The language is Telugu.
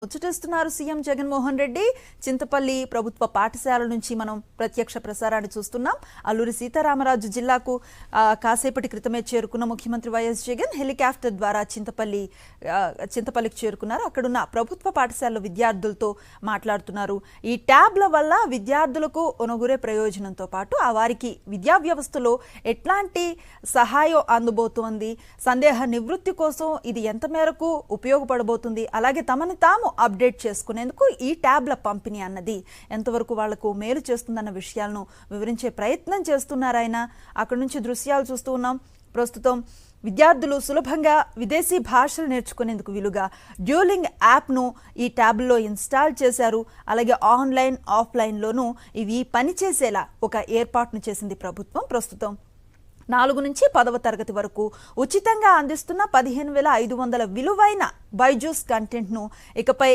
ముచ్చటిస్తున్నారు సీఎం జగన్మోహన్ రెడ్డి. చింతపల్లి ప్రభుత్వ పాఠశాల నుంచి మనం ప్రత్యక్ష ప్రసారాన్ని చూస్తున్నాం. అల్లూరి సీతారామరాజు జిల్లాకు కాసేపటి క్రితమే చేరుకున్న ముఖ్యమంత్రి వైఎస్ జగన్ హెలికాప్టర్ ద్వారా చింతపల్లికి చేరుకున్నారు. అక్కడున్న ప్రభుత్వ పాఠశాల విద్యార్థులతో మాట్లాడుతున్నారు. ఈ ట్యాబ్ల వల్ల విద్యార్థులకు ఒనగురే ప్రయోజనంతో పాటు ఆ వారికి విద్యా వ్యవస్థలో ఎట్లాంటి సహాయం అందబోతోంది, సందేహ నివృత్తి కోసం ఇది ఎంత మేరకు ఉపయోగపడబోతుంది, అలాగే తమను తాము అప్డేట్ చేసుకునేందుకు ఈ ట్యాబ్ల పంపిణీ అన్నది ఎంతవరకు వాళ్లకు మేలు చేస్తుందన్న విషయాలను వివరించే ప్రయత్నం చేస్తున్నారు ఆయన. అక్కడి నుంచి దృశ్యాలు చూస్తూ ఉన్నాం. ప్రస్తుతం విద్యార్థులు సులభంగా విదేశీ భాషలు నేర్చుకునేందుకు వీలుగా డ్యూలింగ్ యాప్ను ఈ ట్యాబ్లో ఇన్స్టాల్ చేశారు. అలాగే ఆన్లైన్ ఆఫ్లైన్లోనూ ఇవి పనిచేసేలా ఒక ఏర్పాటును చేసింది ప్రభుత్వం. ప్రస్తుతం 4 నుంచి 10వ తరగతి వరకు ఉచితంగా అందిస్తున్న 15,500 విలువైన బైజూస్ కంటెంట్ను ఇకపై